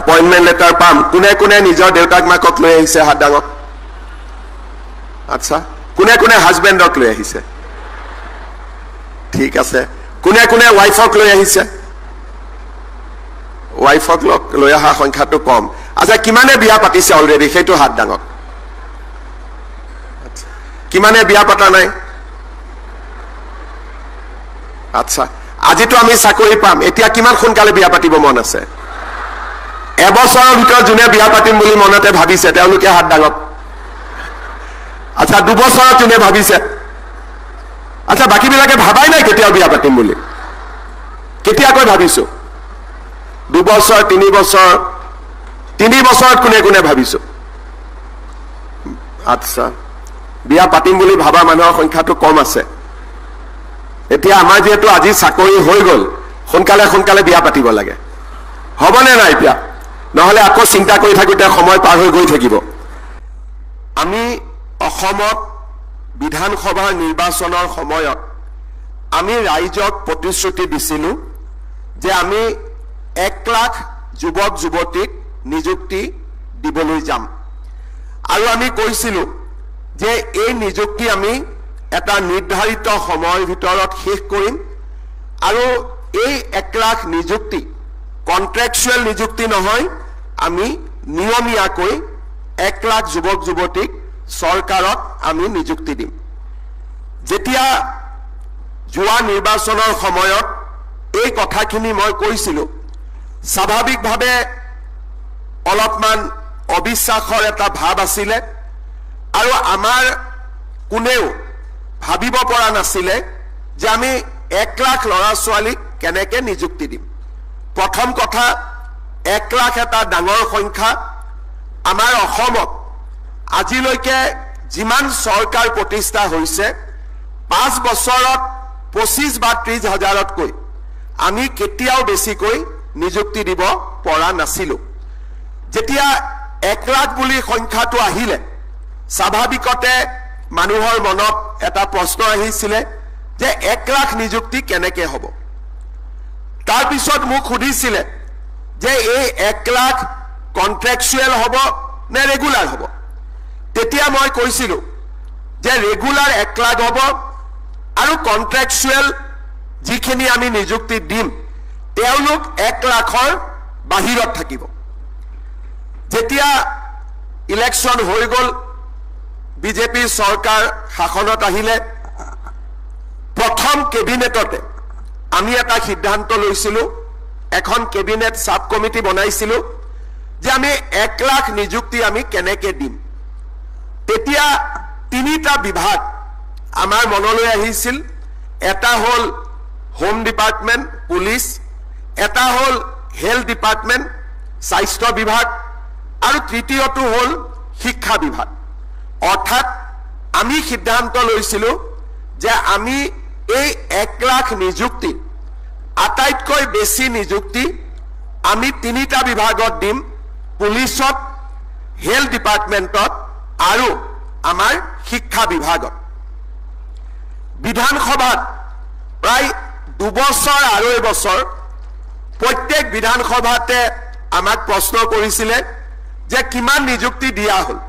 Appointment letter পাম কোনে কোনে নিজৰ দেউতাক মাকক লৈ আহিছে হাত ডাঙৰ আচ্ছা কোনে কোনে হাজবেণ্ডক লৈ আহিছে ঠিক আছে কোনে কোনে ৱাইফক লৈ আহিছে ৱাইফক লৈ অহা সংখ্যাটো কম আচ্ছা কিমানে বিয়া পাতিছে অলৰেডি সেইটো হাত ডাঙৰ কিমানে বিয়া পতা নাই আচ্ছা আজিতো আমি চাকৰি পাম এতিয়া কিমান সোনকালে বিয়া পাতিব মন আছে এবছৰৰ ভিতৰত যোনে বিয়া পাতিম বুলি মনতে ভাবিছে তেওঁলোকে হাত ডাঙৰ আচ্ছা দুবছৰত যোনে ভাবিছে আচ্ছা বাকীবিলাকে ভাবাই নাই কেতিয়াও বিয়া পাতিম বুলি কেতিয়াকৈ ভাবিছো দুবছৰ তিনি বছৰত কোনে কোনে ভাবিছো আচ্ছা বিয়া পাতিম বুলি ভাবা মানুহৰ সংখ্যাটো কম আছে এতিয়া আমাৰ যেহেতু আজি চাকৰি হৈ গ'ল সোনকালে সোনকালে বিয়া পাতিব লাগে হ'বনে নাই এতিয়া নহলে আকৌ চিন্তা কৰি থাকোঁতে সময় পাৰ হৈ গৈ থাকিব আমি অসমত বিধানসভাৰ নিৰ্বাচনৰ সময়ত আমি ৰাইজক প্ৰতিশ্ৰুতি দিছিলো যে আমি 1 লাখ যুৱক যুৱতীক নিযুক্তি দিবলৈ যাম আৰু আমি কৈছিলো যে এই নিযুক্তি আমি এটা নিৰ্ধাৰিত সময়ৰ ভিতৰত শেষ কৰিম আৰু এই 1 লাখ নিযুক্তি কন্ট্ৰেকচুৱেল নিযুক্তি নহয় আমি নিয়মীয়াকৈ 1 লাখ যুৱক যুৱতীক চৰকাৰত আমি নিযুক্তি দিম যেতিয়া যোৱা নিৰ্বাচনৰ সময়ত এই কথাখিনি মই কৈছিলো স্বাভাৱিকভাৱে অলপমান অবিশ্বাসৰ এটা ভাৱ আছিলে আৰু আমাৰ কোনেও ভাবিব পৰা নাছিলে যে আমি 1 লাখ ল'ৰা ছোৱালীক কেনেকৈ নিযুক্তি দিম প্ৰথম কথা 1 লাখ এটা ডাঙৰ সংখ্যা আমাৰ অসমত আজিলৈকে যিমান চৰকাৰ প্ৰতিষ্ঠা হৈছে 5 বছৰত 25 বা 30 হাজাৰতকৈ আমি কেতিয়াও বেছিকৈ নিযুক্তি দিব পৰা নাছিলো যেতিয়া 1 লাখ বুলি সংখ্যাটো আহিলে স্বাভাৱিকতে মানুহৰ মনত এটা প্ৰশ্ন আহিছিলে যে 1 লাখ নিযুক্তি কেনেকৈ হ'ব তাৰ পিছত মোক সুধিছিলে যে এই 1 লাখ কন্ট্ৰেকচুৱেল হ'ব নে ৰেগুলাৰ হ'ব তেতিয়া মই কৈছিলো যে ৰেগুলাৰ 1 লাখ হ'ব আৰু কন্ট্ৰেকচুৱেল যিখিনি আমি নিযুক্তি দিম তেওঁলোক 1 লাখৰ বাহিৰত থাকিব যেতিয়া ইলেকশ্যন হৈ গ'ল বিজেপি চৰকাৰ শাসনত আহিলে প্ৰথম কেবিনেটতে আমি এটা সিদ্ধান্ত লৈছিলো এখন কেবিনেট সাব কমিটি বনাইছিলো যে আমি 1 লাখ নিযুক্তি আমি কেনেকৈ দিম তেতিয়া তিনিটা বিভাগ আমাৰ মনলৈ আহিছিল এটা হ'ল হোম ডিপাৰ্টমেণ্ট পুলিচ এটা হ'ল হেলথ ডিপাৰ্টমেণ্ট স্বাস্থ্য বিভাগ আৰু তৃতীয়টো হ'ল শিক্ষা বিভাগ অৰ্থাৎ আমি সিদ্ধান্ত লৈছিলো যে আমি এই 1 লাখ নিযুক্তি আটাইতকৈ বেছি নিযুক্তি আমি তিনিটা বিভাগত দিম পুলিচত হেলথ ডিপাৰ্টমেণ্টত আৰু আমাৰ শিক্ষা বিভাগত বিধানসভাত প্ৰায় 2 বছৰ আৰু এবছৰ প্ৰত্যেক বিধানসভাতে আমাক প্ৰশ্ন কৰিছিলে যে কিমান নিযুক্তি দিয়া হ'ল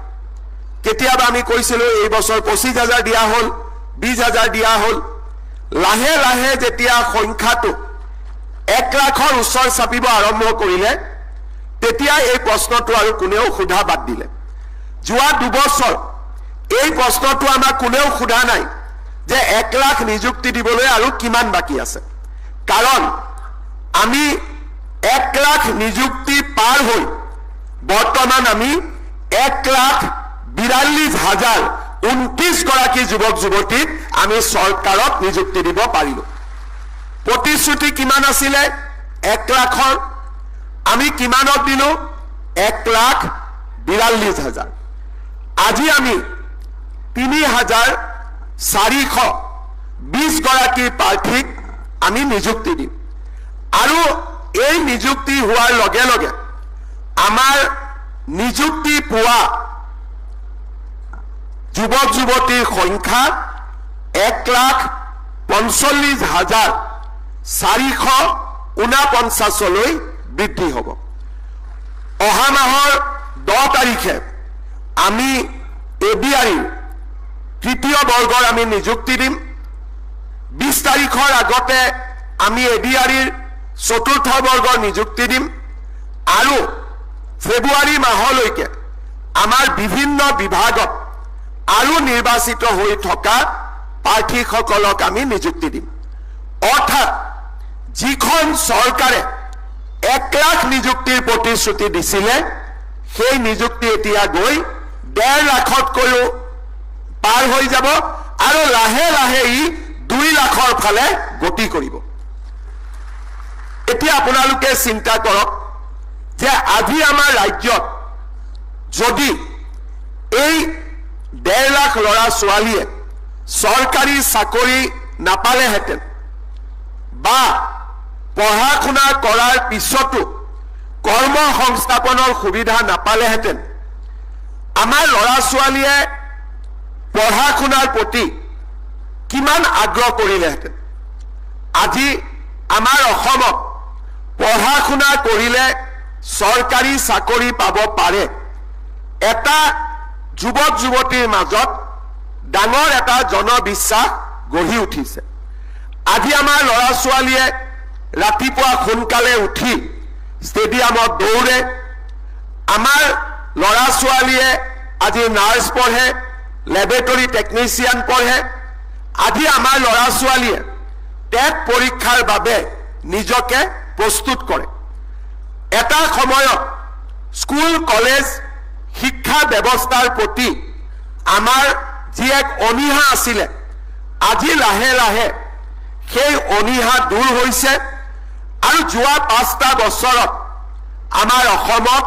কেতিয়াবা আমি কৈছিলো এই বছৰ 25,000 দিয়া হ'ল 20,000 দিয়া হ'ল লাহে লাহে যেতিয়া সংখ্যাটো 1 লাখৰ ওচৰ চাপিব আৰম্ভ কৰিলে তেতিয়া এই প্ৰশ্নটো আৰু কোনেও সোধা বাদ দিলে যোৱা 2 বছৰ এই প্ৰশ্নটো আমাক কোনেও সোধা নাই যে 1 লাখ নিযুক্তি দিবলৈ আৰু কিমান বাকি আছে কাৰণ আমি 1 লাখ নিযুক্তি পাৰ হৈ বৰ্তমান আমি 1,42,029 গৰাকী যুৱক যুৱতীক আমি চৰকাৰত নিযুক্তি দিব পাৰিলো প্ৰতিশ্ৰুতি কিমান আছিলে 1 লাখৰ আমি কিমানত দিলো 1,42,000 আজি আমি 3,420 গৰাকী প্ৰাৰ্থীক আমি নিযুক্তি দিম আৰু এই নিযুক্তি হোৱাৰ লগে লগে আমাৰ নিযুক্তি পোৱা যুৱক যুৱতীৰ সংখ্যা 1,45,449 বৃদ্ধি হ'ব অহা মাহৰ 10 তাৰিখে আমি এবিআইৰ তৃতীয় বৰ্গৰ আমি নিযুক্তি দিম 20 তাৰিখৰ আগতে আমি এবিআইৰ চতুৰ্থ বৰ্গৰ নিযুক্তি দিম আৰু ফেব্ৰুৱাৰী মাহলৈকে আমাৰ বিভিন্ন বিভাগত আৰু নিৰ্বাচিত হৈ থকা প্ৰাৰ্থীসকলক আমি নিযুক্তি দিম অৰ্থাৎ যিখন চৰকাৰে 1 লাখ নিযুক্তিৰ প্ৰতিশ্ৰুতি দিছিলে সেই নিযুক্তি এতিয়া গৈ 1.5 লাখতকৈও পাৰ হৈ যাব আৰু লাহে লাহে ই 2 লাখৰ ফালে গতি কৰিব এতিয়া আপোনালোকে চিন্তা কৰক যে আজি আমাৰ ৰাজ্যত যদি এই 1.5 লাখ ল'ৰা ছোৱালীয়ে চৰকাৰী চাকৰি নাপালেহেঁতেন বা পঢ়া শুনা কৰাৰ পিছতো কৰ্ম সংস্থাপনৰ সুবিধা নাপালেহেঁতেন আমাৰ ল'ৰা ছোৱালীয়ে পঢ়া শুনাৰ প্ৰতি কিমান আগ্ৰহ কৰিলেহেঁতেন আজি আমাৰ অসমত পঢ়া শুনা কৰিলে চৰকাৰী চাকৰি পাব পাৰে এটা যুৱক যুৱতীৰ মাজত ডাঙৰ এটা জনবিশ্বাস গঢ়ি উঠিছে আজি আমাৰ ল'ৰা ছোৱালীয়ে ৰাতিপুৱা সোনকালে উঠি ষ্টেডিয়ামত দৌৰে আমাৰ ল'ৰা ছোৱালীয়ে আজি নাৰ্ছ পঢ়ে লেবৰেটৰী টেকনিচিয়ান পঢ়ে আজি আমাৰ ল'ৰা ছোৱালীয়ে টেট পৰীক্ষাৰ বাবে নিজকে প্ৰস্তুত কৰে এটা সময়ত স্কুল কলেজ শিক্ষা ব্যৱস্থাৰ প্ৰতি আমাৰ যি এক অনীহা আছিলে আজি লাহে লাহে সেই অনীহা দূৰ হৈছে আৰু যোৱা 5টা বছৰত আমাৰ অসমত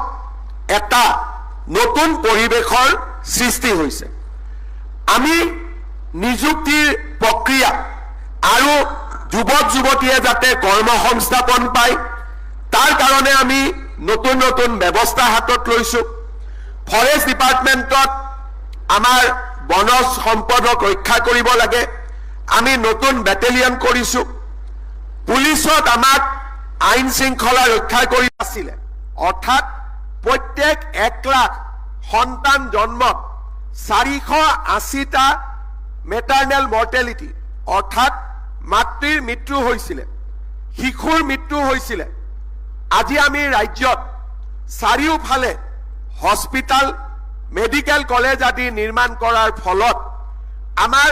এটা নতুন পৰিৱেশৰ সৃষ্টি হৈছে আমি নিযুক্তিৰ প্ৰক্ৰিয়া আৰু যুৱক যুৱতীয়ে যাতে কৰ্ম সংস্থাপন পায় তাৰ কাৰণে আমি নতুন নতুন ব্যৱস্থা হাতত লৈছো ফৰেষ্ট ডিপাৰ্টমেণ্টত আমাৰ বনজ সম্পদক ৰক্ষা কৰিব লাগে আমি নতুন বেটেলিয়ন কৰিছো পুলিচত আমাক আইন শৃংখলা ৰক্ষা কৰি আছিল অৰ্থাৎ প্ৰত্যেক 1 লাখ সন্তান জন্মত 480টা মেটাৰনেল মৰ্টেলিটি অৰ্থাৎ মাতৃৰ মৃত্যু হৈছিল শিশুৰ মৃত্যু হৈছিল আজি আমি ৰাজ্যত চাৰিওফালে হস্পিটাল মেডিকেল কলেজ আদি নিৰ্মাণ কৰাৰ ফলত আমাৰ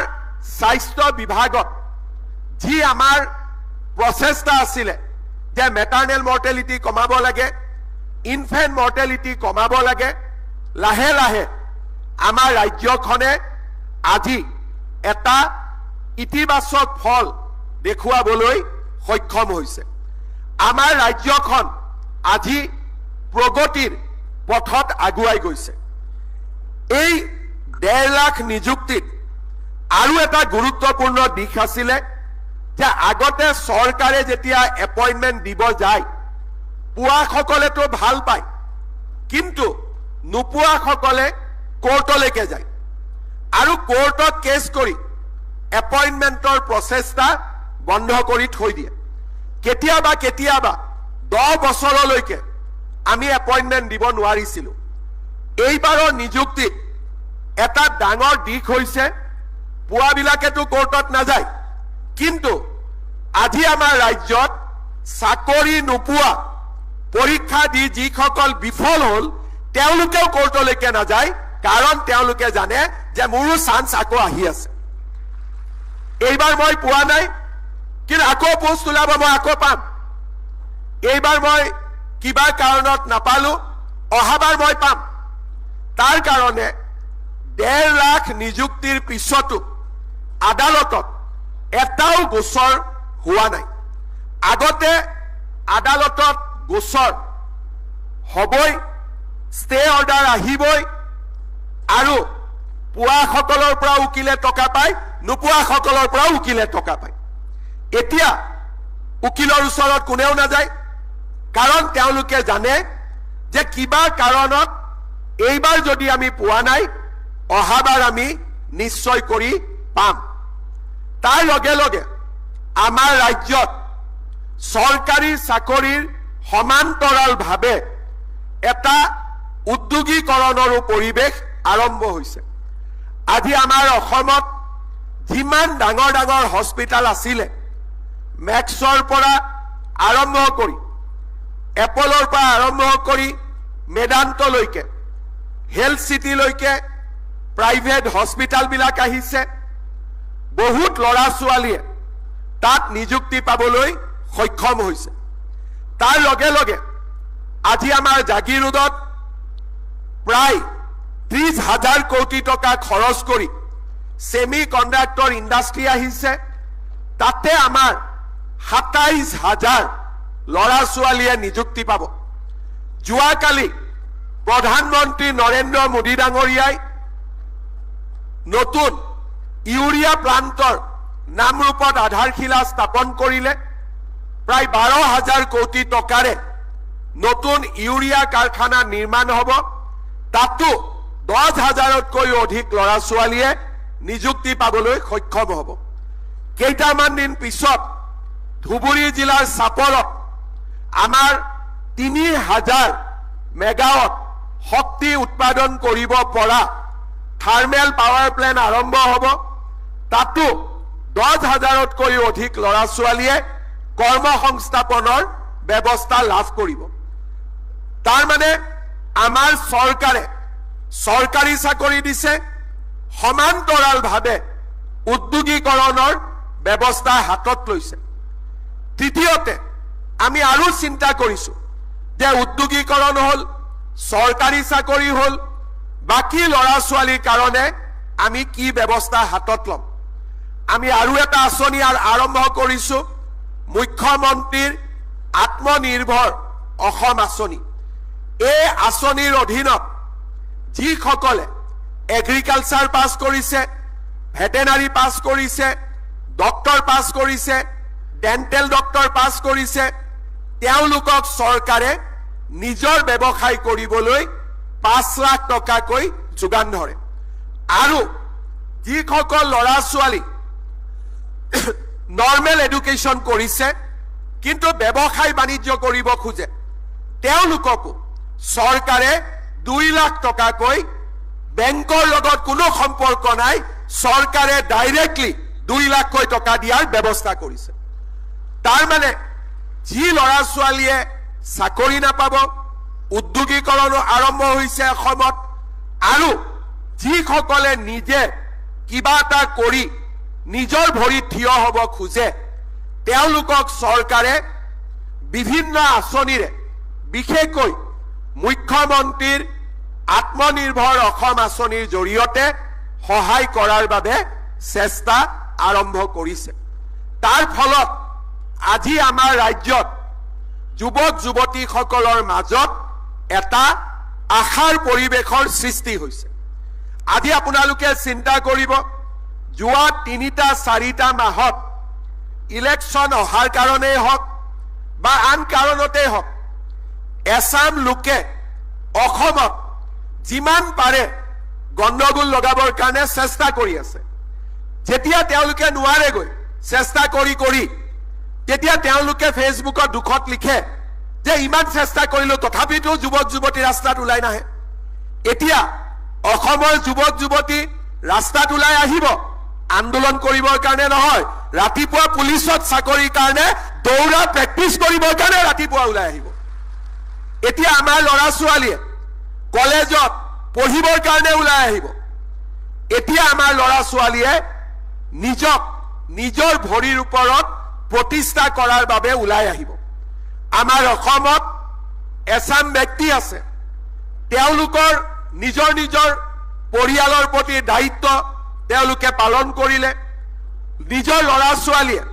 স্বাস্থ্য বিভাগত যি আমাৰ প্ৰচেষ্টা আছিল যে মেটাৰনেল মৰ্টেলিটি কমাব লাগে ইনফেন্ট মৰ্টেলিটি কমাব লাগে লাহে লাহে আমাৰ ৰাজ্যখনে আজি এটা ইতিবাচক ফল দেখুৱাবলৈ সক্ষম হৈছে আমাৰ ৰাজ্যখন আজি প্ৰগতিৰ পথত আগুৱাই গৈছে এই 1.5 লাখ নিযুক্তিত আৰু এটা গুৰুত্বপূৰ্ণ দিশ আছিল যে আগতে চৰকাৰে যেতিয়া এপইন্টমেন্ট দিব যায় পুৱাসকলেতো ভাল পায় কিন্তু নুপুৱাসকলে কোৰ্টলৈকে যায় আৰু কোৰ্টত কেছ কৰি এপইন্টমেন্টৰ প্ৰচেষ্টা বন্ধ কৰি থৈ দিয়ে কেতিয়াবা কেতিয়াবা 10 বছৰলৈকে আমি এপইন্টমেন্ট দিব নোৱাৰিছিলো এইবাৰৰ নিযুক্তিত এটা ডাঙৰ দিশ হৈছে পুৱাবিলাকেতো কোৰ্টত নাযায় কিন্তু আজি আমাৰ ৰাজ্যত চাকৰি নোপোৱা পৰীক্ষা দি যিসকল বিফল হ'ল তেওঁলোকেও কোৰ্টলৈকে নাযায় কাৰণ তেওঁলোকে জানে যে মোৰো চান্স আকৌ আহি আছে এইবাৰ মই পোৱা নাই কিন্তু আকৌ পোষ্ট ওলাব মই আকৌ পাম এইবাৰ মই কিবা কাৰণত নাপালো অহাবাৰ মই পাম তাৰ কাৰণে 1.5 লাখ নিযুক্তিৰ পিছতো আদালতত এটাও গোচৰ হোৱা নাই আগতে আদালতত গোচৰ হবই ষ্টে অৰ্ডাৰ আহিবই আৰু পুৱাসকলৰ পৰা উকিলে টকা পায় নুপুৱাসকলৰ পৰা উকিলে টকা পায় এতিয়া উকিলৰ ওচৰত কোনেও নাযায় কাৰণ তেওঁলোকে জানে যে কিবা কাৰণত এইবাৰ যদি আমি পোৱা নাই অহাবাৰ আমি নিশ্চয় কৰি পাম তাৰ লগে লগে আমাৰ ৰাজ্যত চৰকাৰী চাকৰিৰ সমান্তৰালভাৱে এটা উদ্যোগীকৰণৰো পৰিৱেশ আৰম্ভ হৈছে আজি আমাৰ অসমত যিমান ডাঙৰ ডাঙৰ হস্পিটাল আছিলে মেক্সৰ পৰা আৰম্ভ কৰি এপলৰ পৰা আৰম্ভ কৰি মেদান্তলৈকে হেলথ সিটিলৈকে প্ৰাইভেট হস্পিটালবিলাক আহিছে বহুত ল'ৰা ছোৱালীয়ে তাত নিযুক্তি পাবলৈ সক্ষম হৈছে তাৰ লগে লগে আজি আমাৰ জাগিৰোডত প্ৰায় 30,000 কোটি টকা খৰচ কৰি সেমি কন্ডাক্টৰ ইণ্ডাষ্ট্ৰি আহিছে তাতে আমাৰ 27,000 ল'ৰা ছোৱালীয়ে নিযুক্তি পাব যোৱাকালি প্ৰধানমন্ত্ৰী নৰেন্দ্ৰ মোদী ডাঙৰীয়াই নতুন ইউৰিয়া প্লান্টৰ নামৰূপত আধাৰশিলা স্থাপন কৰিলে প্ৰায় 12,000 কোটি টকাৰে নতুন ইউৰিয়া কাৰখানা নিৰ্মাণ হ'ব তাতো 10,000তকৈ অধিক ল'ৰা ছোৱালীয়ে নিযুক্তি পাবলৈ সক্ষম হ'ব কেইটামান দিন পিছত ধুবুৰী জিলাৰ চাপৰত আমাৰ 3,000 মেগাৱাট শক্তি উৎপাদন কৰিব পৰা থাৰ্মেল পাৱাৰ প্লেণ্ট আৰম্ভ হ'ব তাতো 10,000তকৈ অধিক ল'ৰা ছোৱালীয়ে কৰ্মসংস্থাপনৰ ব্যৱস্থা লাভ কৰিব তাৰ মানে আমাৰ চৰকাৰে চৰকাৰী চাকৰি দিছে সমান্তৰালভাৱে উদ্যোগীকৰণৰ ব্যৱস্থা হাতত লৈছে তৃতীয়তে আমি আৰু চিন্তা কৰিছো যে উদ্যোগীকৰণ হল চৰকাৰী চাকৰি হল বাকি ল'ৰা ছোৱালীৰ কাৰণে আমি কি ব্যৱস্থা হাতত লম আমি আৰু এটা আঁচনি আৰম্ভ কৰিছো মুখ্যমন্ত্ৰীৰ আত্মনিৰ্ভৰ অসম আঁচনি এই আঁচনিৰ অধীনত যিসকলে এগ্ৰিকালচাৰ পাছ কৰিছে ভেটেনাৰী পাছ কৰিছে ডক্টৰ পাছ কৰিছে ডেন্টেল ডক্টৰ পাছ কৰিছে তেওঁলোকক চৰকাৰে নিজৰ ব্যৱসায় কৰিবলৈ 5 লাখ টকাকৈ যোগান ধৰে আৰু যিসকল ল'ৰা ছোৱালী নৰ্মেল এডুকেশ্যন কৰিছে কিন্তু ব্যৱসায় বাণিজ্য কৰিব খোজে তেওঁলোককো চৰকাৰে 2 লাখ টকাকৈ বেংকৰ লগত কোনো সম্পৰ্ক নাই চৰকাৰে ডাইৰেক্টলি 2 লাখকৈ টকা দিয়াৰ ব্যৱস্থা কৰিছে তাৰ মানে যি ল'ৰা ছোৱালীয়ে চাকৰি নাপাব উদ্যোগীকৰণ আৰম্ভ হৈছে অসমত আৰু যিসকলে নিজে কিবা এটা কৰি নিজৰ ভৰিত থিয় হ'ব খোজে তেওঁলোকক চৰকাৰে বিভিন্ন আঁচনিৰে বিশেষকৈ মুখ্যমন্ত্ৰীৰ আত্মনিৰ্ভৰ অসম আঁচনিৰ জৰিয়তে সহায় কৰাৰ বাবে চেষ্টা আৰম্ভ কৰিছে তাৰ ফলত আজি আমাৰ ৰাজ্যত যুৱক যুৱতীসকলৰ মাজত এটা আশাৰ পৰিৱেশৰ সৃষ্টি হৈছে আজি আপোনালোকে চিন্তা কৰিব যোৱা 3-4টা মাহত ইলেকশ্যন অহাৰ কাৰণেই হওক বা আন কাৰণতেই হওক এছাম লোকে অসমত যিমান পাৰে গণ্ডগোল লগাবৰ কাৰণে চেষ্টা কৰি আছে যেতিয়া তেওঁলোকে নোৱাৰেগৈ চেষ্টা কৰি তেতিয়া তেওঁলোকে ফেচবুকত দুখত লিখে যে ইমান চেষ্টা কৰিলো তথাপিতো যুৱক যুৱতী ৰাস্তাত ওলাই নাহে এতিয়া অসমৰ যুৱক যুৱতী ৰাস্তাত ওলাই আহিব আন্দোলন কৰিবৰ কাৰণে নহয় ৰাতিপুৱা পুলিচত চাকৰিৰ কাৰণে দৌৰা প্ৰেক্টিছ কৰিবৰ কাৰণে ৰাতিপুৱা ওলাই আহিব এতিয়া আমাৰ ল'ৰা ছোৱালীয়ে কলেজত পঢ়িবৰ কাৰণে ওলাই আহিব এতিয়া আমাৰ ল'ৰা ছোৱালীয়ে নিজৰ ভৰিৰ ওপৰত প্ৰতিষ্ঠা কৰাৰ বাবে ওলাই আহিব আমাৰ অসমত এছাম ব্যক্তি আছে তেওঁলোকৰ নিজৰ পৰিয়ালৰ প্ৰতি দায়িত্ব তেওঁলোকে পালন কৰিলে নিজৰ ল'ৰা ছোৱালীয়ে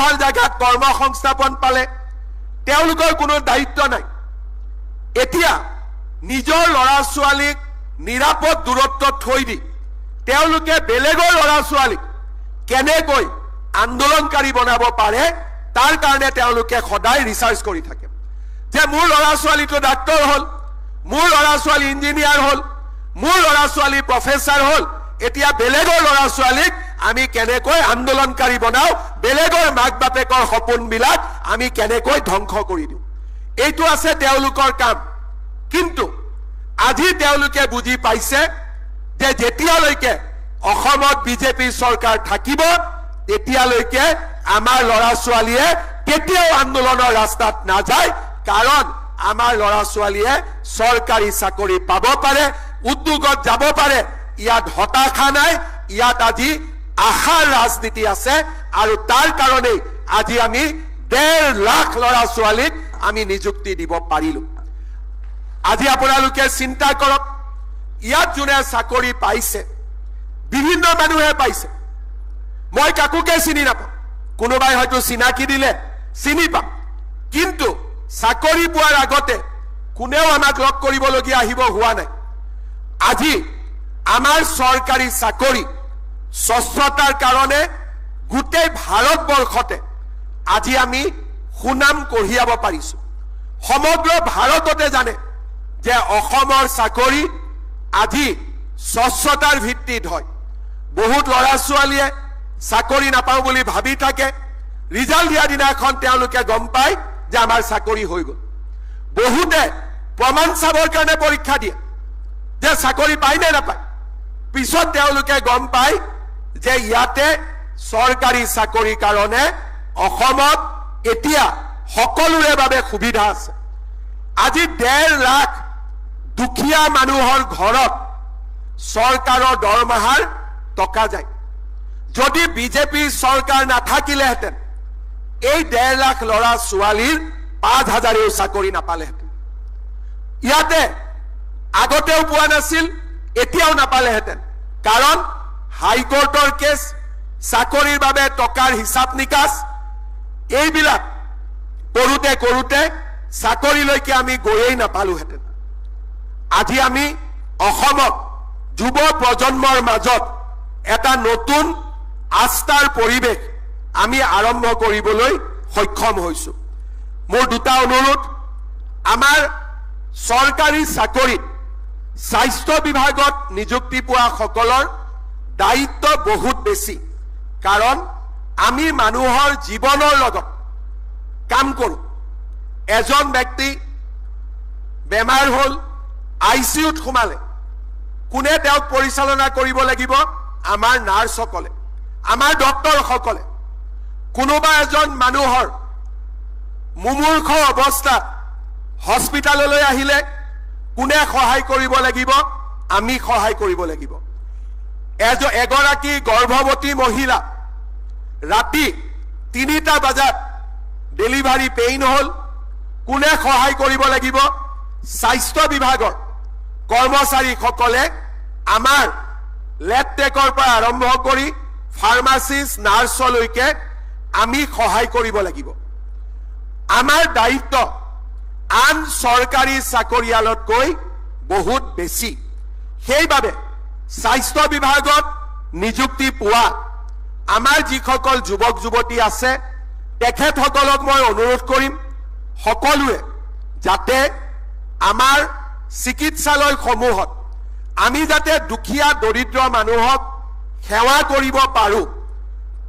ভাল জায়গাত কৰ্মসংস্থাপন পালে তেওঁলোকৰ কোনো দায়িত্ব নাই এতিয়া নিজৰ ল'ৰা ছোৱালীক নিৰাপদ দূৰত্বত থৈ দি তেওঁলোকে বেলেগৰ ল'ৰা ছোৱালীক কেনেকৈ আন্দোলনকাৰী বনাব পাৰে তাৰ কাৰণে তেওঁলোকে সদায় ৰিচাৰ্চ কৰি থাকে যে মোৰ ল'ৰা ছোৱালীটো ডাক্তৰ হল মোৰ ল'ৰা ছোৱালী ইঞ্জিনিয়াৰ হল মোৰ ল'ৰা ছোৱালী প্ৰফেচাৰ হল এতিয়া বেলেগৰ ল'ৰা ছোৱালীক আমি কেনেকৈ আন্দোলনকাৰী বনাও বেলেগৰ মাক বাপেকৰ সপোনবিলাক আমি কেনেকৈ ধ্বংস কৰি দিওঁ এইটো আছে তেওঁলোকৰ কাম কিন্তু আজি তেওঁলোকে বুজি পাইছে যে যেতিয়ালৈকে অসমত বিজেপি চৰকাৰ থাকিব তেতিয়ালৈকে আমাৰ ল'ৰা ছোৱালীয়ে কেতিয়াও আন্দোলনৰ ৰাস্তাত নাযায় কাৰণ আমাৰ ল'ৰা ছোৱালীয়ে চৰকাৰী চাকৰি পাব পাৰে উদ্যোগত যাব পাৰে ইয়াত হতাশা নাই ইয়াত আজি আশাৰ ৰাজনীতি আছে আৰু তাৰ কাৰণে আজি আমি 1.5 লাখ ল'ৰা ছোৱালীক আমি নিযুক্তি দিব পাৰিলো আজি আপোনালোকে চিন্তা কৰক ইয়াত যোনে চাকৰি পাইছে বিভিন্ন মানুহে পাইছে মই কাকুকে চিনি নাপাওঁ কোনোবাই হয়তো চিনাকি দিলে চিনি পাম কিন্তু চাকৰি পোৱাৰ আগতে কোনেও আমাক লগ কৰিবলগীয়া আহিব হোৱা নাই আজি আমাৰ চৰকাৰী চাকৰি স্বচ্ছতাৰ কাৰণে গোটেই ভাৰতবৰ্ষতে আজি আমি সুনাম কঢ়িয়াব পাৰিছো সমগ্ৰ ভাৰততে জানে যে অসমৰ চাকৰি আজি স্বচ্ছতাৰ ভিত্তিত হয় বহুত ল'ৰা ছোৱালীয়ে চাকৰি নাপাওঁ বুলি ভাবি থাকে ৰিজাল্ট দিয়া দিনাখন তেওঁলোকে গম পায় যে আমাৰ চাকৰি হৈ গ'ল বহুতে প্ৰমাণ চাবৰ কাৰণে পৰীক্ষা দিয়ে যে চাকৰি পায় নে নাপায় পিছত তেওঁলোকে গম পায় যে ইয়াতে চৰকাৰী চাকৰিৰ কাৰণে অসমত এতিয়া সকলোৰে বাবে সুবিধা আছে আজি 1.5 লাখ দুখীয়া মানুহৰ ঘৰত চৰকাৰৰ দৰমহাৰ টকা যায় যদি বিজেপি চৰকাৰ নাথাকিলেহেঁতেন এই 1.5 লাখ ল'ৰা ছোৱালীৰ 5,000ও চাকৰি নাপালেহেঁতেন ইয়াতে আগতেও পোৱা নাছিল এতিয়াও নাপালেহেঁতেন কাৰণ হাইকোৰ্টৰ কেছ চাকৰিৰ বাবে টকাৰ হিচাপ নিকাচ এইবিলাক কৰোঁতে কৰোঁতে চাকৰিলৈকে আমি গৈয়েই নাপালোহেঁতেন আজি আমি অসমত যুৱ প্ৰজন্মৰ মাজত এটা নতুন আস্থাৰ পৰিৱেশ আমি আৰম্ভ কৰিবলৈ সক্ষম হৈছো মোৰ দুটা অনুৰোধ আমাৰ চৰকাৰী চাকৰিত স্বাস্থ্য বিভাগত নিযুক্তি পোৱা সকলৰ দায়িত্ব বহুত বেছি কাৰণ আমি মানুহৰ জীৱনৰ লগত কাম কৰোঁ এজন ব্যক্তি বেমাৰ হ'ল আইচিইউত সোমালে কোনে তেওঁক পৰিচালনা কৰিব লাগিব আমাৰ নাৰ্ছসকলে আমাৰ ডক্টৰসকলে কোনোবা এজন মানুহৰ মুমূৰ্ষ অৱস্থাত হস্পিটাললৈ আহিলে কোনে সহায় কৰিব লাগিব আমি সহায় কৰিব লাগিব এগৰাকী গৰ্ভৱতী মহিলা ৰাতি 3টা বজাত ডেলিভাৰী পেইন হ'ল কোনে সহায় কৰিব লাগিব স্বাস্থ্য বিভাগৰ কৰ্মচাৰীসকলে আমাৰ লেবটেকৰ পৰা আৰম্ভ কৰি ফাৰ্মাচিষ্ট নাৰ্ছলৈকে আমি সহায় কৰিব লাগিব আমাৰ দায়িত্ব আন চৰকাৰী চাকৰিয়ালতকৈ বহুত বেছি সেইবাবে স্বাস্থ্য বিভাগত নিযুক্তি পোৱা আমাৰ যিসকল যুৱক যুৱতী আছে তেখেতসকলক মই অনুৰোধ কৰিম সকলোৱে যাতে আমাৰ চিকিৎসালয়সমূহত আমি যাতে দুখীয়া দৰিদ্ৰ মানুহক সেৱা কৰিব পাৰোঁ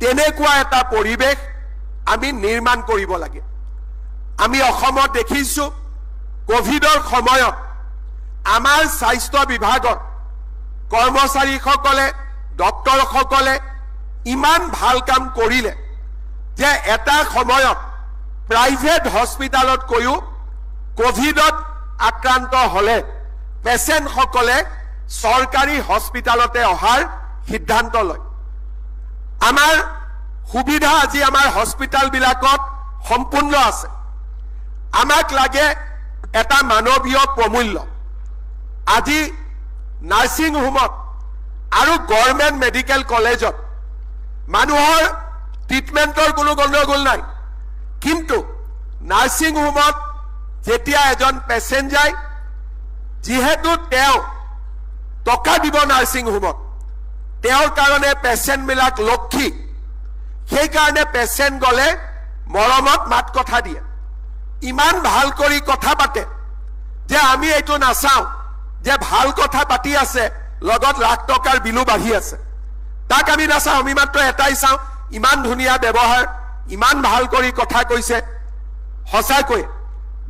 তেনেকুৱা এটা পৰিৱেশ আমি নিৰ্মাণ কৰিব লাগে আমি অসমত দেখিছো কোভিডৰ সময়ত আমাৰ স্বাস্থ্য বিভাগৰ কৰ্মচাৰীসকলে ডক্টৰসকলে ইমান ভাল কাম কৰিলে যে এটা সময়ত প্ৰাইভেট হস্পিটালতকৈও কোভিডত আক্ৰান্ত হলে পেচেণ্টসকলে চৰকাৰী হস্পিটালতে অহাৰ সিদ্ধান্ত লয় আমাৰ সুবিধা আজি আমাৰ হস্পিটালবিলাকত সম্পূৰ্ণ আছে আমাক লাগে এটা মানৱীয় প্ৰমূল্য আজি নাৰ্ছিং হোমত আৰু গভৰ্ণমেণ্ট মেডিকেল কলেজত মানুহৰ ট্ৰিটমেণ্টৰ কোনো গণ্ডগোল নাই কিন্তু নাৰ্ছিং হোমত যেতিয়া এজন পেচেণ্ট যায় যিহেতু তেওঁ টকা দিব নাৰ্ছিং হোমত তেওঁৰ কাৰণে পেচেণ্টবিলাক লক্ষী সেইকাৰণে পেচেণ্ট গ'লে মৰমত মাত কথা দিয়ে ইমান ভাল কৰি কথা পাতে যে আমি এইটো নাচাওঁ যে ভাল কথা পাতি আছে লগত লাখ টকাৰ বিলু বাঢ়ি আছে তাক আমি নাচাওঁ আমি মাত্ৰ এটাই চাওঁ ইমান ধুনীয়া ব্যৱহাৰ ইমান ভাল কৰি কথা কৈছে সঁচাকৈ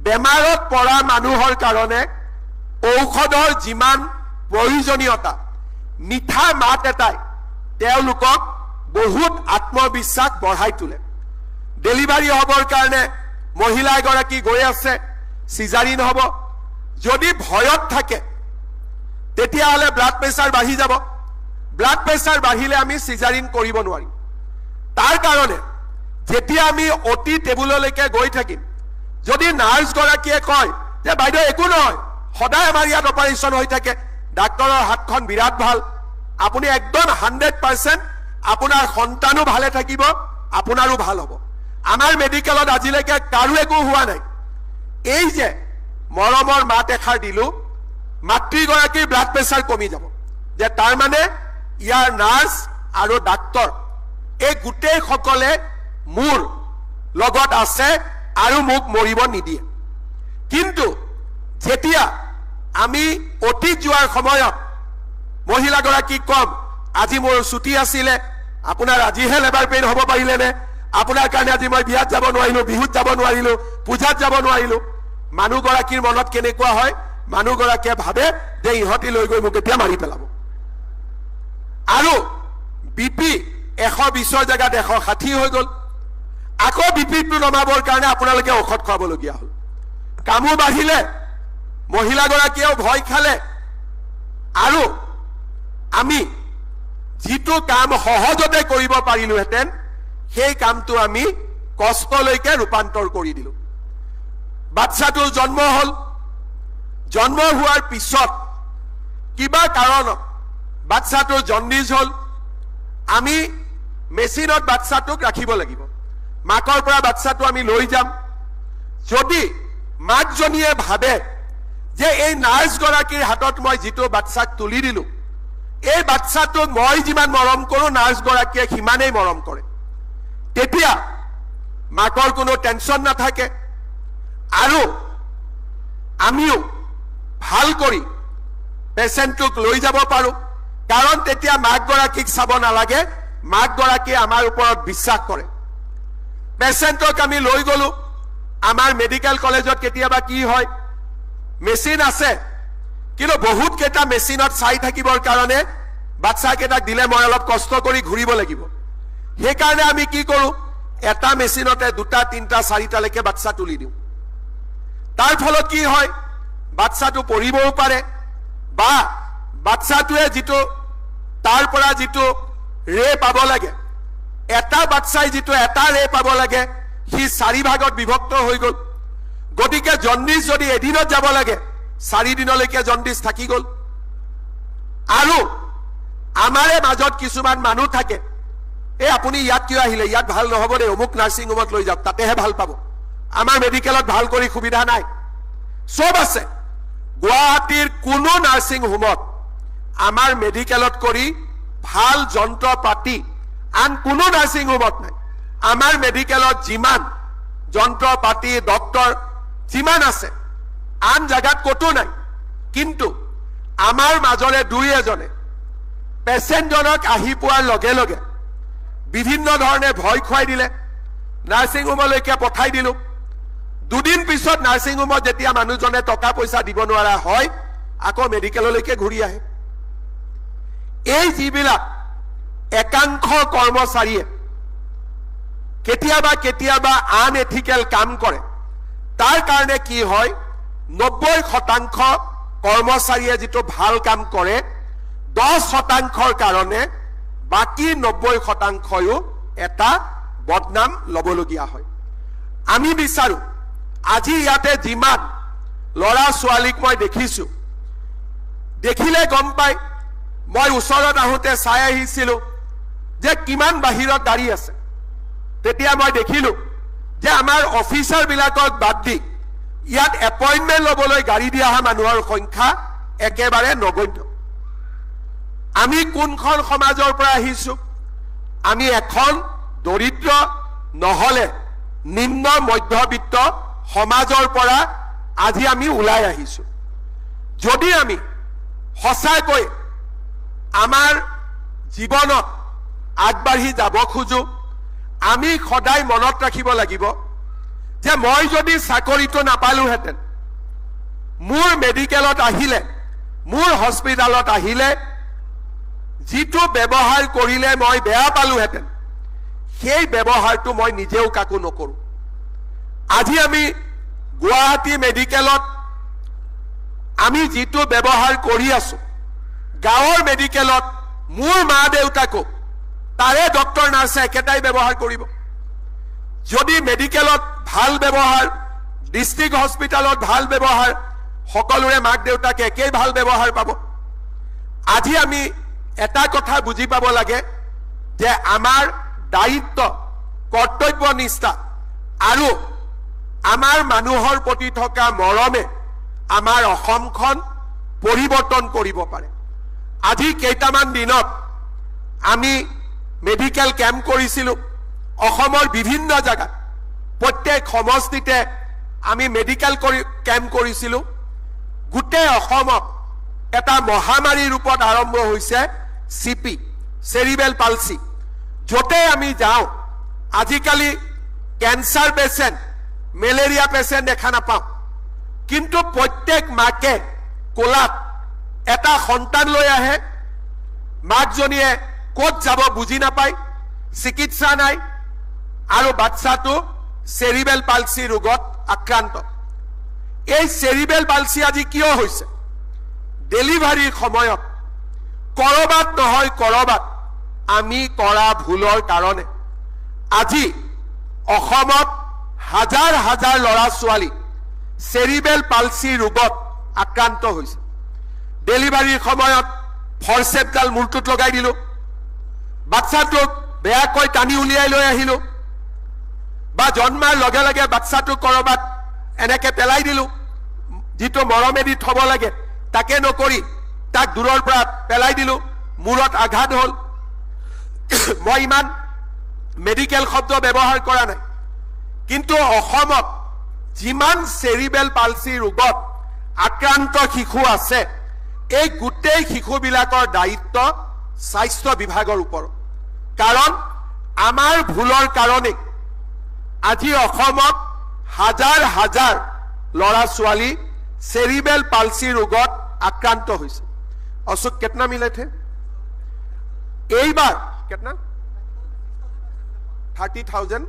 বেমাৰত পৰা মানুহৰ কাৰণে ঔষধৰ যিমান প্ৰয়োজনীয়তা মিঠা মাত এটাই তেওঁলোকক বহুত আত্মবিশ্বাস বঢ়াই তোলে ডেলিভাৰী হ'বৰ কাৰণে মহিলা এগৰাকী গৈ আছে সিজাৰিন হ'ব যদি ভয়ত থাকে তেতিয়াহ'লে ব্লাড প্ৰেছাৰ বাঢ়ি যাব ব্লাড প্ৰেছাৰ বাঢ়িলে আমি সিজাৰিন কৰিব নোৱাৰিম তাৰ কাৰণে যেতিয়া আমি অতি টেবুললৈকে গৈ থাকিম যদি নাৰ্ছ গৰাকীয়ে কয় যে বাইদেউ একো নহয় সদায় আমাৰ ইয়াত অপাৰেশ্যন হৈ থাকে ডাক্তৰৰ হাতখন বিৰাট ভাল আপুনি একদম 100% আপোনাৰ সন্তানো ভালে থাকিব আপোনাৰো ভাল হ'ব আমাৰ মেডিকেলত আজিলৈকে কাৰো একো হোৱা নাই এই যে মৰমৰ মাত এষাৰ দিলো মাতৃগৰাকীৰ ব্লাড প্ৰেছাৰ কমি যাব যে তাৰ মানে ইয়াৰ নাৰ্ছ আৰু ডাক্তৰ এই গোটেই সকলে মোৰ লগত আছে আৰু মোক মৰিব নিদিয়ে কিন্তু যেতিয়া আমি অতি যোৱাৰ সময়ত মহিলাগৰাকীক কম আজি মোৰ ছুটি আছিলে আপোনাৰ আজিহে লেবাৰ পেইন হ'ব পাৰিলে নে আপোনাৰ কাৰণে আজি মই বিয়াত যাব নোৱাৰিলো বিহুত যাব নোৱাৰিলো পূজাত যাব নোৱাৰিলো মানুহগৰাকীৰ মনত কেনেকুৱা হয় মানুহগৰাকীয়ে ভাবে যে ইহঁতি লৈ গৈ মোক এতিয়া মাৰি পেলাব আৰু বিপি 120ৰ জেগাত 160 হৈ গ'ল আকৌ বিপিটো নমাবৰ কাৰণে আপোনালোকে ঔষধ খুৱাবলগীয়া হ'ল কামো বাঢ়িলে মহিলাগৰাকীয়েও ভয় খালে আৰু আমি যিটো কাম সহজতে কৰিব পাৰিলোহেঁতেন সেই কামটো আমি কষ্টলৈকে ৰূপান্তৰ কৰি দিলো বাচ্চাটোৰ জন্ম হ'ল জন্ম হোৱাৰ পিছত কিবা কাৰণত বাচ্চাটোৰ জণ্ডিছ হ'ল আমি মেচিনত বাচ্চাটোক ৰাখিব লাগিব মাকৰ পৰা বাচ্চাটো আমি লৈ যাম যদি মাকজনীয়ে ভাবে যে এই নাৰ্ছ গৰাকীৰ হাতত মই যিটো বাচ্চাক তুলি দিলো এই বাচ্চাটোক মই যিমান মৰম কৰো নাৰ্ছ গৰাকীয়ে সিমানেই মৰম কৰে তেতিয়া মাকৰ কোনো টেনচন নাথাকে আৰু আমিও ভাল কৰি পেচেণ্টটোক লৈ যাব পাৰো কাৰণ তেতিয়া মাকগৰাকীক চাব নালাগে মাকগৰাকীয়ে আমাৰ ওপৰত বিশ্বাস কৰে পেচেণ্টক আমি লৈ গলো আমাৰ মেডিকেল কলেজত কেতিয়াবা কি হয় মেচিন আছে কিন্তু বহুত কেইটা মেচিনত চাই থাকিবৰ কাৰণে বাচ্চা কেইটাক দিলে মই অলপ কষ্ট কৰি ঘূৰিব লাগিব সেইকাৰণে আমি কি কৰো এটা মেচিনতে দুটা তিনটা চাৰিটালৈকে বাচ্চা তুলি দিওঁ তাৰ ফলত কি হয় বাচ্চাটো পৰিবও পাৰে বা বাচ্চাটোৱে যিটো তাৰ পৰা যিটো ৰে পাব লাগে এটা বাচ্চাই যিটো এটা ৰে পাব লাগে সি 4 ভাগত বিভক্ত হৈ গ'ল গতিকে জণ্ডিছ যদি এদিনত যাব লাগে 4 দিনলৈকে জণ্ডিছ থাকি গ'ল আৰু আমাৰে মাজত কিছুমান মানুহ থাকে এই আপুনি ইয়াত কিয় আহিলে ইয়াত ভাল নহ'ব দে অমুক নাৰ্ছিং হোমত লৈ যাওক তাতেহে ভাল পাব আমাৰ মেডিকেলত ভাল কৰি সুবিধা নাই সব আছে গুৱাহাটীৰ কোনো নাৰ্ছিং হোমত আমাৰ মেডিকেলত কৰি ভাল যন্ত্ৰ পাতি আন কোনো নাৰ্ছিং হোমত নাই আমাৰ মেডিকেলত যিমান যন্ত্ৰ পাতি ডক্টৰ যিমান আছে আন জায়গাত কতো নাই কিন্তু আমাৰ মাজৰে দুই এজনে পেচেণ্টজনক আহি পোৱাৰ লগে লগে বিভিন্ন ধৰণে ভয় খুৱাই দিলে নাৰ্ছিং হোমলৈকে পঠাই দিলো দুদিন পিছত নাৰ্ছিং হোমত যেতিয়া মানুহজনে টকা পইচা দিব নোৱাৰা হয় আকৌ মেডিকেললৈকে ঘূৰি আহে এই যিবিলাক একাংশ কৰ্মচাৰীয়ে কেতিয়াবা কেতিয়াবা আন এথিকেল কাম কৰে তাৰ কাৰণে কি হয় 90% কৰ্মচাৰীয়ে যিটো ভাল কাম কৰে 10%ৰ কাৰণে বাকি 90%য়ো এটা বদনাম লবলগীয়া হয় আমি বিচাৰো আজি ইয়াতে যিমান লৰা ছোৱালীক মই দেখিছো দেখিলে গম পাই মই ওচৰত আহোতে চাই আহিছিলো যে কিমান বাহিৰত গাড়ী আছে তেতিয়া মই দেখিলো যে আমাৰ অফিচাৰ বিলাকক বাদ দি ইয়াত এপইন্টমেন্ট লবলৈ গাড়ী দিয়া অহা মানুহৰ সংখ্যা একেবাৰে নগণ্য আমি কোনখন সমাজৰ পৰা আহিছো আমি এখন দৰিদ্ৰ নহলে নিম্ন মধ্যবিত্ত সমাজৰ পৰা আজি আমি ওলাই আহিছো যদি আমি সঁচাকৈ আমাৰ জীৱনত আগবাঢ়ি যাব খোজো আমি সদায় মনত ৰাখিব লাগিব যে মই যদি চাকৰিটো নাপালোহেঁতেন মোৰ মেডিকেলত আহিলে, মোৰ হস্পিটালত আহিলে যিটো ব্যৱহাৰ কৰিলে মই বেয়া পালোহেঁতেন, সেই ব্যৱহাৰটো মই নিজেও কাকো নকৰোঁ। আজি আমি গুৱাহাটী মেডিকেলত আমি যিটো ব্যৱহাৰ কৰি আছো, গাঁৱৰ মেডিকেলত মোৰ মা দেউতাকো তাৰে ডক্টৰ নাৰ্ছে একেটাই ব্যৱহাৰ কৰিব। যদি মেডিকেলত ভাল ব্যৱহাৰ, ডিষ্ট্ৰিক্ট হস্পিটালত ভাল ব্যৱহাৰ, সকলোৰে মাক দেউতাকে একেই ভাল ব্যৱহাৰ পাব। আজি আমি এটা কথা বুজি পাব লাগে যে আমাৰ দায়িত্ব, কৰ্তব্যনিষ্ঠা আৰু আমাৰ মানুহৰ প্ৰতি থকা মৰমে আমাৰ অসমখন পৰিৱৰ্তন কৰিব পাৰে। আজি কেইটামান দিনত আমি মেডিকেল কেম্প কৰিছিলোঁ অসমৰ বিভিন্ন জাগাত, প্ৰত্যেক সমষ্টিতে আমি মেডিকেল কেম্প কৰিছিলোঁ। গোটেই অসমত এটা মহামাৰীৰ ৰূপত আৰম্ভ হৈছে চিপি, চেৰিবেল পালচি। য'তে আমি যাওঁ আজিকালি কেঞ্চাৰ পেচেণ্ট, মেলেৰিয়া পেচেণ্ট দেখা নাপাওঁ, কিন্তু প্ৰত্যেক মাকে কোলাত এটা সন্তান লৈ আহে। মাকজনীয়ে ক'ত যাব বুজি নাপায়, চিকিৎসা নাই, আৰু বাচ্চাটো চেৰিবেল পালচি ৰোগত আক্ৰান্ত। এই চেৰিবেল পালচি আজি কিয় হৈছে? ডেলিভাৰীৰ সময়ত কৰবাত নহয় কৰবাত আমি কৰা ভুলৰ কাৰণে আজি অসমত হাজাৰ হাজাৰ ল'ৰা ছোৱালী চেৰিবেল পালচি ৰোগত আক্ৰান্ত হৈছে। ডেলিভাৰীৰ সময়ত ফৰচেপডাল মূৰটোত লগাই দিলোঁ, বাচ্চাটোক বেয়াকৈ টানি উলিয়াই লৈ আহিলোঁ, বা জন্মাৰ লগে লগে বাচ্চাটোক কৰবাত এনেকে পেলাই দিলোঁ। যিটো মৰমেদি থব লাগে তাকে নকৰি তাক দূৰৰ পৰা পেলাই দিলোঁ, মূৰত আঘাত হ'ল। মই ইমান মেডিকেল শব্দ ব্যৱহাৰ কৰা নাই, কিন্তু অসমত যিমান চেৰিবেল পালচি ৰোগত আক্ৰান্ত শিশু আছে, এই গোটেই শিশুবিলাকৰ দায়িত্ব স্বাস্থ্য বিভাগৰ ওপৰত। কাৰণ আমাৰ ভুলৰ কাৰণে আজি অসমত হাজাৰ হাজাৰ ল'ৰা ছোৱালী চেৰিবেল পালচি ৰোগত আক্ৰান্ত হৈছে। অশোক কিतना मिले थे এইবাৰ? कितना? 30,000।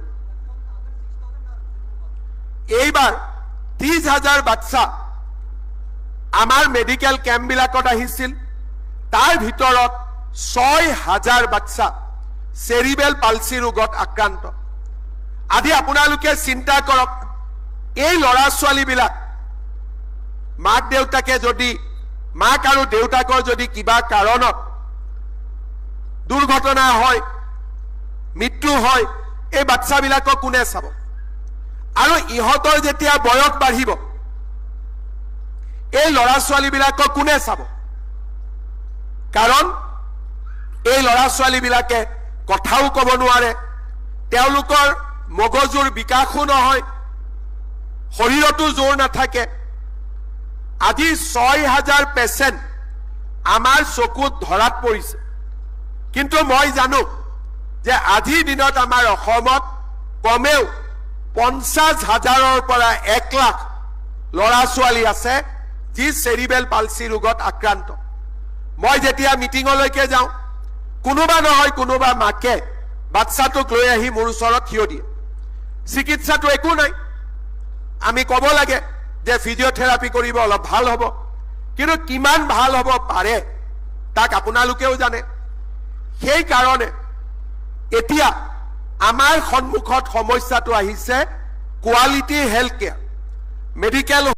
এইবাৰ 30,000 বাচ্চা আমাৰ মেডিকেল কেম্পবিলাকত আহিছিল। তাৰ ভিতৰত 6,000 বাচ্চা চেৰিবেল পালচি ৰোগত আক্ৰান্ত। আজি আপোনালোকে চিন্তা কৰক, এই ল'ৰা ছোৱালীবিলাক মাক দেউতাকে যদি, মাক আৰু দেউতাকৰ যদি কিবা কাৰণত দুৰ্ঘটনা হয়, মৃত্যু হয়, এই বাচ্চাবিলাকক কোনে চাব? আৰু ইহঁতৰ যেতিয়া বয়স বাঢ়িব, এই ল'ৰা ছোৱালীবিলাকক কোনে চাব? কাৰণ এই ল'ৰা ছোৱালীবিলাকে কথাও ক'ব নোৱাৰে, তেওঁলোকৰ মগজুৰ বিকাশো নহয়, শৰীৰতো জোৰ নাথাকে। আজি 6,000 পেচেণ্ট আমাৰ চকুত ধৰাত পৰিছে, কিন্তু মই জানো যে আজিৰ দিনত আমাৰ অসমত কমেও 50,000ৰ পৰা 1 লাখ ল'ৰা ছোৱালী আছে যি চেৰিবেল পালচি ৰোগত আক্ৰান্ত। মই যেতিয়া মিটিঙলৈকে যাওঁ, কোনোবা নহয় কোনোবা মাকে বাচ্চাটোক লৈ আহি মোৰ ওচৰত থিয় দিয়ে। চিকিৎসাটো একো নাই, আমি ক'ব লাগে যে ফিজিঅথেৰাপি কৰিব, অলপ ভাল হ'ব, কিন্তু কিমান ভাল হ'ব পাৰে তাক আপোনালোকেও জানে। সেই কাৰণে এতিয়া আমাৰ সন্মুখত সমস্যাটো আহিছে কোৱালিটি হেল্থ কেয়াৰ। মেডিকেল